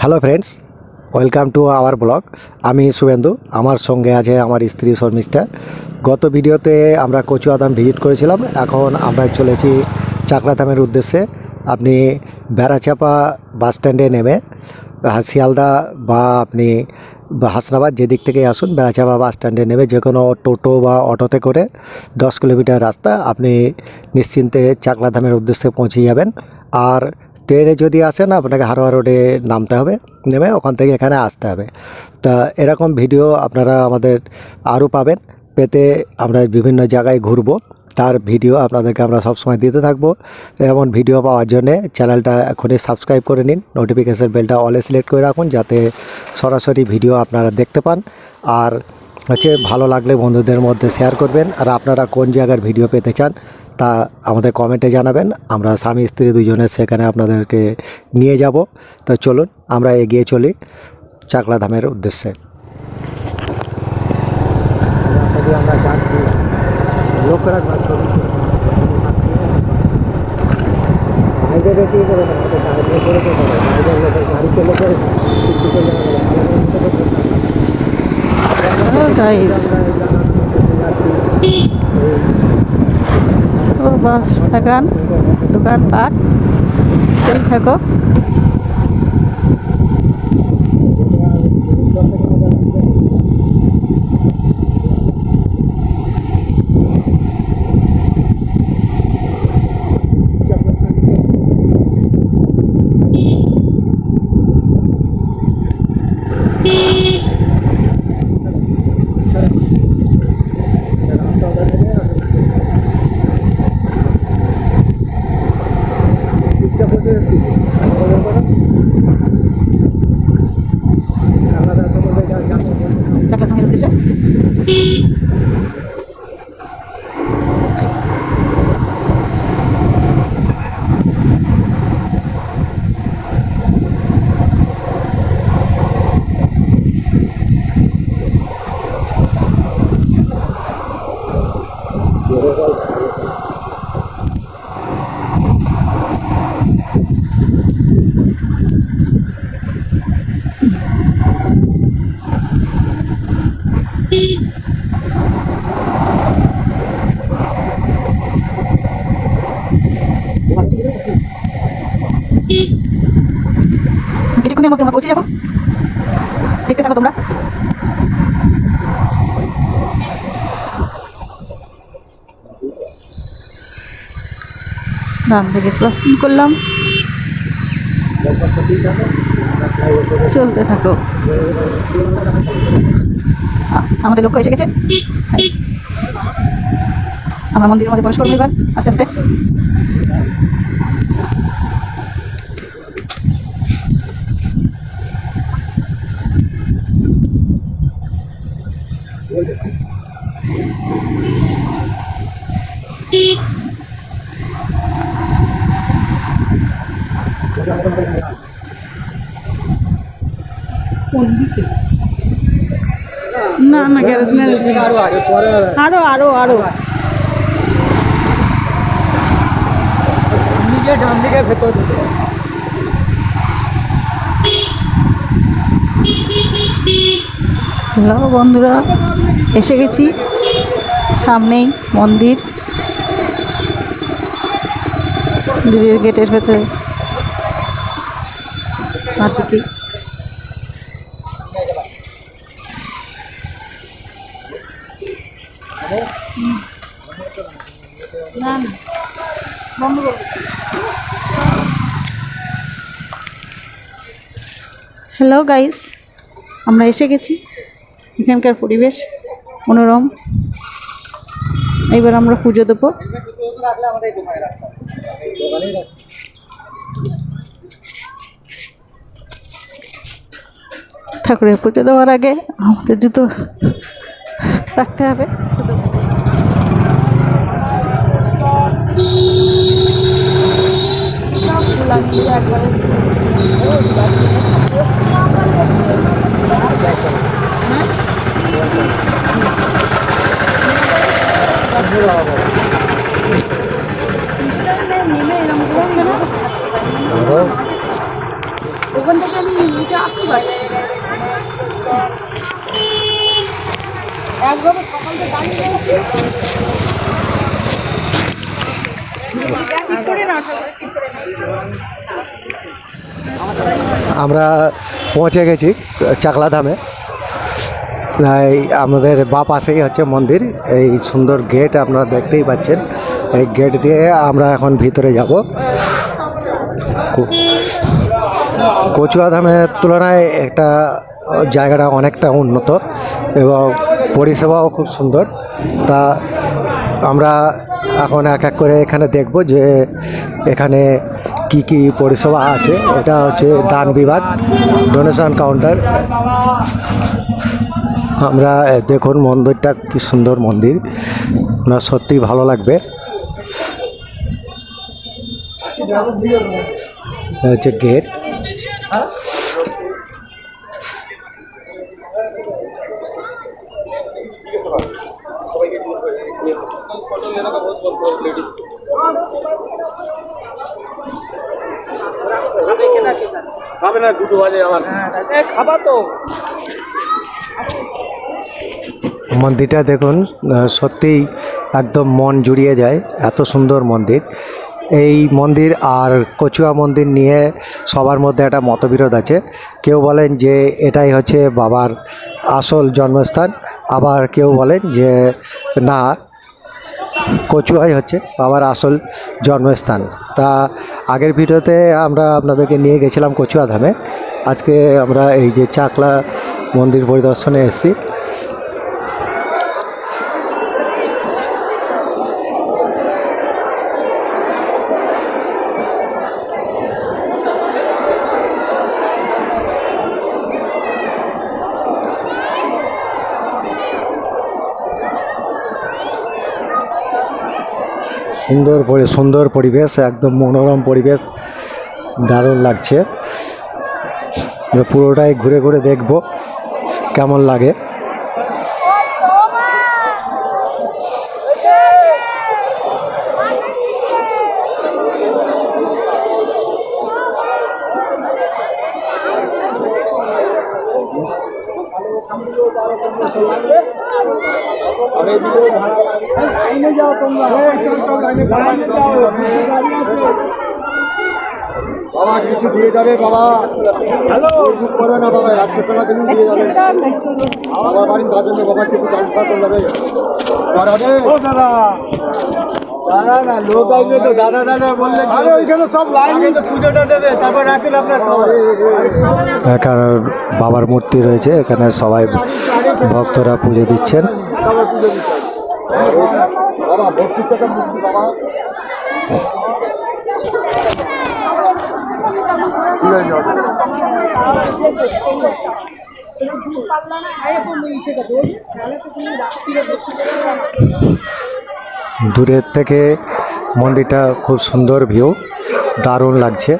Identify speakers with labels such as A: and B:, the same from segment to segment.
A: Hello friends, welcome to our blog. আমি শুভেন্দু, আমার সঙ্গে আছে আমার স্ত্রী শর্মিষ্ঠা। গত ভিডিওতে আমরা কচুয়াধাম ভিজিট করেছিলাম, এখন আমরা চলেছি চাকলাধামের উদ্দেশ্যে। আপনি বেড়াচাপা বাস স্ট্যান্ডে নেমে শিয়ালদা বা আপনি হাসনাবাদ যেদিক থেকে আসুন, বেড়াচাপা বাস স্ট্যান্ডে নেমে যে কোনো টোটো বা অটোতে করে 10 কিলোমিটার রাস্তা আপনি নিশ্চিন্তে চাকলাধামের উদ্দেশ্যে পৌঁছে যাবেন। আর ট্রেনে যদি আসেন আপনাকে হারোয়া রোডে নামতে হবে, নেমে ওখান থেকে এখানে আসতে হবে। তা এরকম ভিডিও আপনারা আমাদের আরও পাবেন। পেতে আমরা বিভিন্ন জায়গায় ঘুরবো, তার ভিডিও আপনাদেরকে আমরা সবসময় দিতে থাকবো। এমন ভিডিও পাওয়ার জন্যে চ্যানেলটা এখনই সাবস্ক্রাইব করে নিন, নোটিফিকেশান বেলটা অলে সিলেক্ট করে রাখুন যাতে সরাসরি ভিডিও আপনারা দেখতে পান। আর ভালো লাগলে বন্ধুদের মধ্যে শেয়ার করবেন। আর আপনারা কোন জায়গার ভিডিও পেতে চান তা আমাদের কমেন্টে জানাবেন, আমরা স্বামী স্ত্রী দুজনের সেখানে আপনাদেরকে নিয়ে যাব। তো চলুন আমরা এগিয়ে চলি চাকলাধামের উদ্দেশ্যে। আমরা যাচ্ছি বেশি করে
B: বাস বাগান দোকানপাট চলতে থাকো। চাকলাধামের উদ্দেশ্যে কিছুক্ষণের মধ্যে আমরা পৌঁছে যাবো, দেখতে থাকো তোমরা। ডান দিকে ক্রসিং করলাম, চলতে থাকো। আমাদের লক্ষ্য এসে গেছে, আমরা মন্দিরের মধ্যে প্রবেশ করবো এবার আস্তে আস্তে। না না গ্যারেজ ম্যারেজ আরো আরো আরো
A: ডান দিকে ভেতর
B: হ্যালো বন্ধুরা, এসে গেছি, সামনেই মন্দির, মন্দিরের গেটের ভেতরে দিকে হ্যালো গাইস, আমরা এসে গেছি। এখানকার পরিবেশ মনোরম। এবার আমরা পুজো দেবো। ঠাকুরের পুজো দেওয়ার আগে আমাদের জুতো রাখতে হবে। নেমে এরকম করছে না, ওখান থেকে আমি আসতে পারছি একভাবে সকাল থেকে দাঁড়িয়ে রয়েছি
A: আমরা পৌঁছে গেছি চাকলা ধামে। এই আমাদের বাঁ পাশেই হচ্ছে মন্দির, এই সুন্দর গেট আপনারা দেখতেই পাচ্ছেন। এই গেট দিয়ে আমরা এখন ভিতরে যাব। কচুয়া ধামের তুলনায় একটা জায়গাটা অনেকটা উন্নত এবং পরিষেবাও খুব সুন্দর। তা আমরা এখন এক এক করে এখানে দেখব যে এখানে কি কি পরিষেবা আছে। এটা হচ্ছে দান বিভাগ, ডোনেশন কাউন্টার। আমরা দেখুন মন্দিরটা কি সুন্দর মন্দির, আপনার সত্যিই ভালো লাগবে। হচ্ছে গেট।
C: খাবে না, 2 বাজে আবার খাবা তো।
A: মন্দিরটা দেখুন, সত্যিই একদম মন জুড়িয়ে যায়, এত সুন্দর মন্দির। এই মন্দির আর কচুয়া মন্দির নিয়ে সবার মধ্যে একটা মতবিরোধ আছে। কেউ বলেন যে এটাই হচ্ছে বাবার আসল জন্মস্থান, আবার কেউ বলেন যে না, কচুয়াই হচ্ছে বাবার আসল জন্মস্থান। তা আগের ভিডিওতে আমরা আপনাদেরকে নিয়ে গেছিলাম কচুয়া ধামে। আজকে আমরা এই যে চাকলা মন্দির পরিদর্শনে এসেছি। সুন্দর পরিবেশ, একদম মনোরম পরিবেশ, দারুণ লাগছে। পুরোটাই ঘুরে ঘুরে দেখব কেমন লাগে।
C: বাবা কিছু দিয়ে যাবে বাবা। হ্যালো, করো না বাবা, 100 টাকা দিন দিয়ে যাবে আমার বাড়ির কাজে। বাবা কিছু ট্রান্সফার করে যাবে। ও দাদা, দাদা না লোক আইবে তো দাদা দাদা বললে ওইখানে সব লাইনে পুজোটা দেবে, তারপর রাখেন আপনার।
A: এখানে বাবার মূর্তি রয়েছে, এখানে সবাই ভক্তরা পুজো দিচ্ছেন।
C: বাবা ভক্তির টাকা মুক্তি বাবা।
A: দূরের থেকে মন্দিরটা খুব সুন্দর ভিউ, দারুণ লাগছে।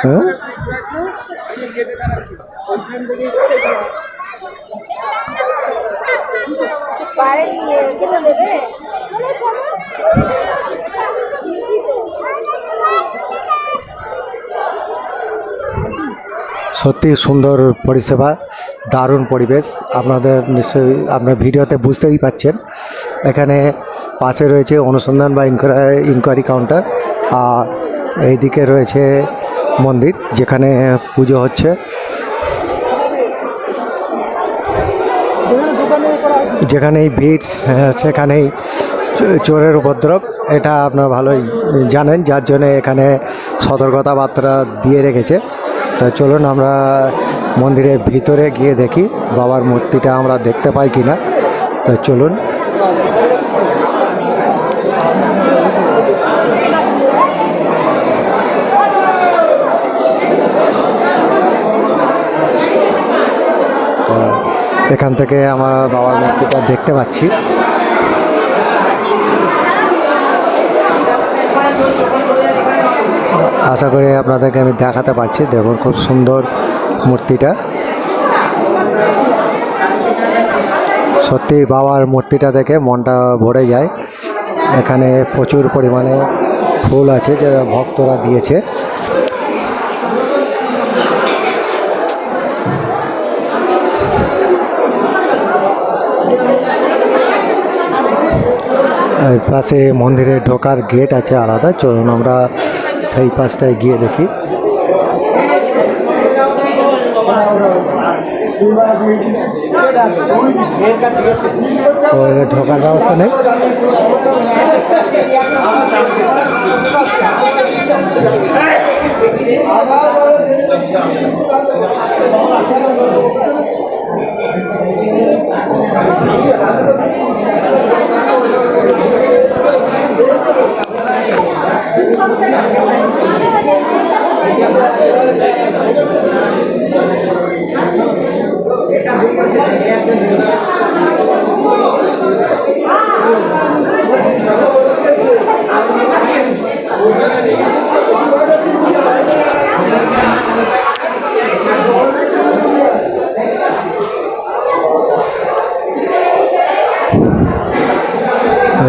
A: হ্যাঁ, সত্যি সুন্দর পরিষেবা, দারুণ পরিবেশ। আপনাদের নিশ্চয়ই আপনার ভিডিওতে বুঝতেই পাচ্ছেন। এখানে পাশে রয়েছে অনুসন্ধান বা ইনকোয়ারি কাউন্টার, আর এইদিকে রয়েছে মন্দির যেখানে পুজো হচ্ছে। যেখানেই ভিড় সেখানেই চোরের উপদ্রব, এটা আপনারা ভালোই জানেন, যার জন্য এখানে সতর্কতাবার্তা দিয়ে রেখেছে। তো চলুন আমরা মন্দিরের ভিতরে গিয়ে দেখি বাবার মূর্তিটা আমরা দেখতে পাই কিনা। তো চলুন। তো এখান থেকে আমরা বাবার মূর্তিটা দেখতে পাচ্ছি। আশা করি আপনাদেরকে আমি দেখাতে পারছি। দেখুন খুব সুন্দর মূর্তিটা, সত্যি বাবার মূর্তিটা দেখে মনটা ভরে যায়। এখানে প্রচুর পরিমাণে ফুল আছে যে ভক্তরা দিয়েছে। আর পাশে মন্দিরে ঢোকার গেট আছে আলাদা, চলুন আমরা সেই পাশটায় গিয়ে দেখি। ঢোকার ব্যবস্থা নেই।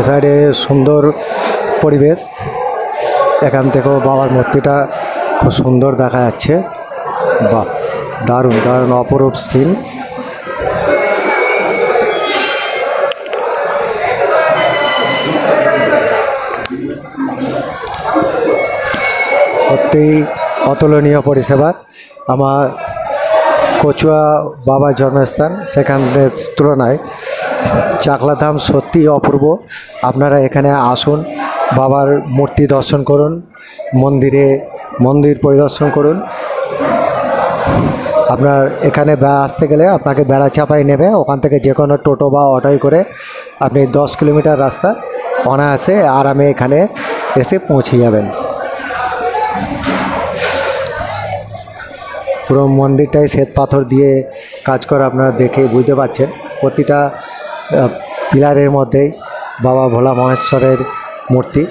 A: সাইডে সুন্দর পরিবেশ, এখান থেকেও বাবার মূর্তিটা খুব সুন্দর দেখা যাচ্ছে। বাহ, দারুণ দারুণ অপরূপ সিন। সত্যিই অতুলনীয় পরিষেবা। আমার কচুয়া বাবার জন্মস্থান, সেখানের তুলনায় চাকলাধাম সত্যি অপূর্ব। আপনারা এখানে আসুন, বাবার মূর্তি দর্শন করুন, মন্দির পরিদর্শন করুন। আপনার এখানে আসতে গেলে আপনাকে বেড়া চাপাই নেবে, ওখান থেকে যে কোনো টোটো বা অটোয় করে আপনি 10 কিলোমিটার রাস্তা অনায়াসে আরামে এখানে এসে পৌঁছে যাবেন। পুরো মন্দিরটাই শ্বেত পাথর দিয়ে কাজ করা, আপনারা দেখে বুঝতে পারছেন। প্রতিটা পিলারের মধ্যেই বাবা ভোলা মহেশ্বরের মূর্তি।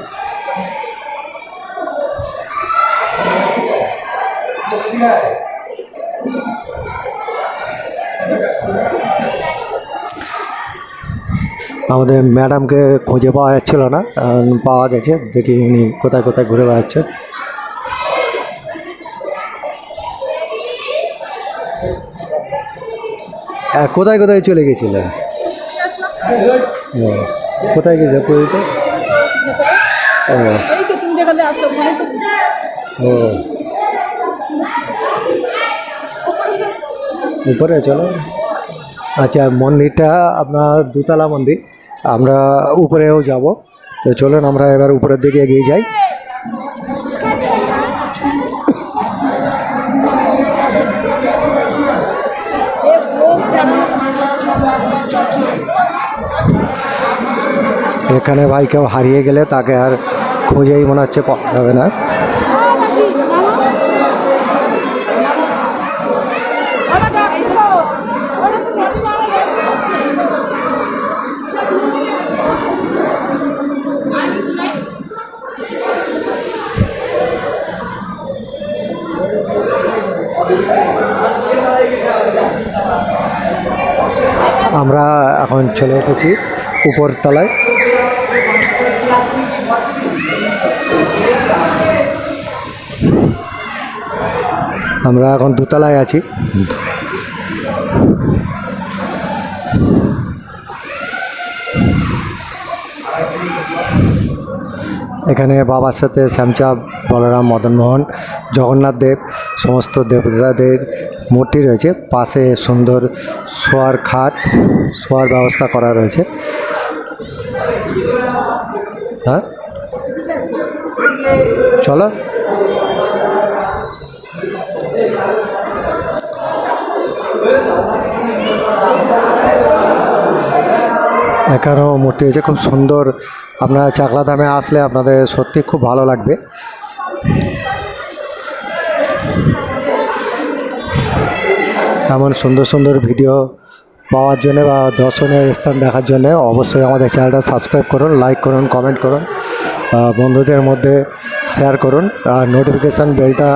A: আমাদের ম্যাডামকে খুঁজে পাওয়া যাচ্ছিল না, পাওয়া গেছে। দেখি উনি কোথায় কোথায় ঘুরে বেড়াচ্ছেন। কোথায় কোথায় চলে গেছিলে? কোথায় গেছে পুরীতে? ও উপরে চলো। আচ্ছা, মন্দিরটা আপনার দুতলা মন্দির, আমরা উপরেও যাব। তো চলুন আমরা এবার উপরের দিকে এগিয়ে যাই। এখানে ভাই কেউ হারিয়ে গেলে তাকে আর খুঁজেই মনে হচ্ছে পাওয়া যাবে না। আমরা এখন চলে এসেছি উপর তলায়। আমরা এখন দোতলায় আছি। এখানে বাবার সাথে শ্যামচাঁদ, বলরাম, মদনমোহন, জগন্নাথ দেব, সমস্ত দেবতাদের মূর্তি রয়েছে। পাশে সুন্দর শোয়ার খাট, শোয়ার ব্যবস্থা করা রয়েছে। হ্যাঁ চলো। এখানেও মূর্তি হয়েছে খুব সুন্দর। আপনারা চাকলাধামে আসলে আপনাদের সত্যি খুব ভালো লাগবে। এমন সুন্দর সুন্দর ভিডিও পাওয়ার জন্য বা দর্শনীয় স্থান দেখার জন্য অবশ্যই আমাদের চ্যানেলটা সাবস্ক্রাইব করুন, লাইক করুন, কমেন্ট করুন, বন্ধুদের মধ্যে শেয়ার করুন, আর নোটিফিকেশান বেলটা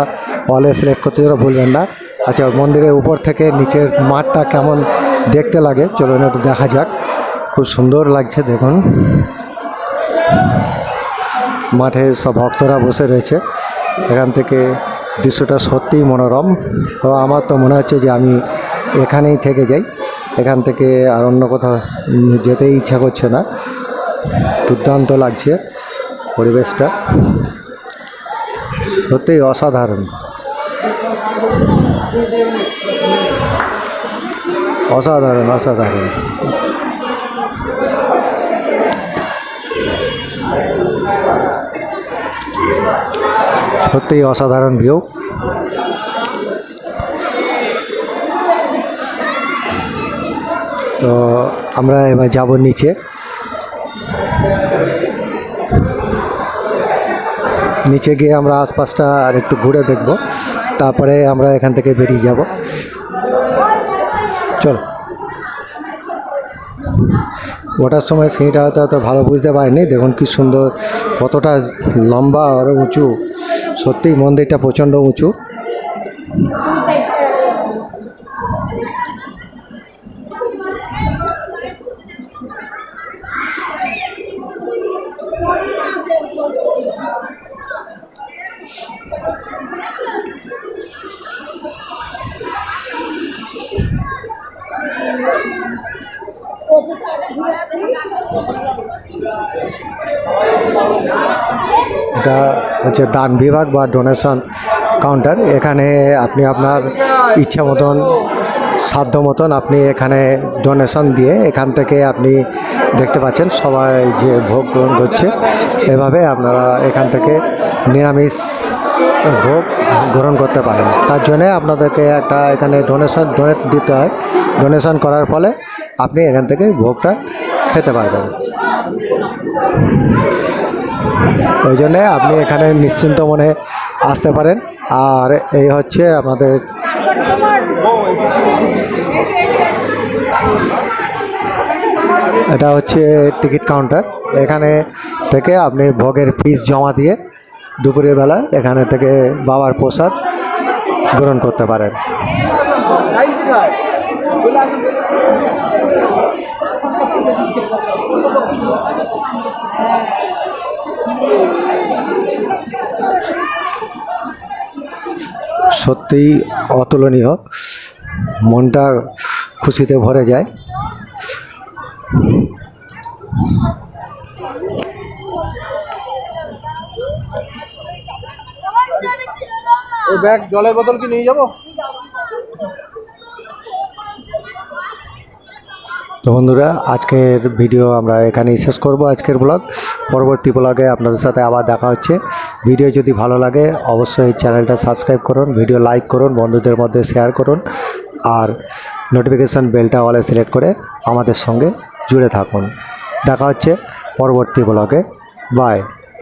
A: অলে সিলেক্ট করতে ভুলবেন না। আচ্ছা, মন্দিরের উপর থেকে নিচের মাঠটা কেমন দেখতে লাগে চলুন একটু দেখা যাক। খুব সুন্দর লাগছে দেখুন। মাঠে সব ভক্তরা বসে রয়েছে। এখান থেকে দৃশ্যটা সত্যিই মনোরম। তো আমার তো মনে হচ্ছে যে আমি এখানেই থেকে যাই, এখান থেকে আর অন্য কোথাও যেতেই ইচ্ছা করছে না। দুর্দান্ত লাগছে পরিবেশটা, সত্যিই অসাধারণ, অসাধারণ, অসাধারণ। সত্যিই অসাধারণ ভিউ। তো আমরা এবার যাব নিচে। নিচে গিয়ে আমরা আশপাশটা আর একটু ঘুরে দেখব, তারপরে আমরা এখান থেকে বেরিয়ে যাব। চলো। ওঠার সময় সিঁড়িটা হয়তো ভালো বুঝতে পারিনি। দেখুন কি সুন্দর, কতটা লম্বা আর উঁচু। সত্যিই মন্দিরটা প্রচণ্ড উঁচু। এটা হচ্ছে দান বিভাগ বা ডোনেশন কাউন্টার। এখানে আপনি আপনার ইচ্ছা মতন, সাধ্য মতন আপনি এখানে ডোনেশন দিয়ে এখান থেকে আপনি দেখতে পাচ্ছেন সবাই যে ভোগ গ্রহণ করছে। এভাবে আপনারা এখান থেকে নিরামিষ ভোগ গ্রহণ করতে পারেন। তার জন্যে আপনাদেরকে একটা এখানে ডোনেট দিতে হয়। ডোনেশন করার ফলে আপনি এখান থেকে ভোগটা খেতে পারবেন। ওই জন্যে আপনি এখানে নিশ্চিন্ত মনে আসতে পারেন। আর এই হচ্ছে আমাদের এটা হচ্ছে টিকিট কাউন্টার। এখানে থেকে আপনি ভোগের ফিস জমা দিয়ে দুপুরের বেলা এখানে থেকে বাবার প্রসাদ গ্রহণ করতে পারেন। সত্যিই অতুলনীয়, মনটা খুশিতে ভরে যায়।
C: ওই ব্যাগ জলের বোতল কি নিয়ে যাবো?
A: তো বন্ধুরা, আজকের ভিডিও আমরা এখানেই শেষ করব। আজকের ব্লগ, পরবর্তী ব্লগে আপনাদের সাথে আবার দেখা হচ্ছে। ভিডিও যদি ভালো লাগে অবশ্যই চ্যানেলটা সাবস্ক্রাইব করুন, ভিডিও লাইক করুন, বন্ধুদের মধ্যে শেয়ার করুন, আর নোটিফিকেশান বেলটা অলে সিলেক্ট করে আমাদের সঙ্গে জুড়ে থাকুন। দেখা হচ্ছে পরবর্তী ব্লগে। বাই।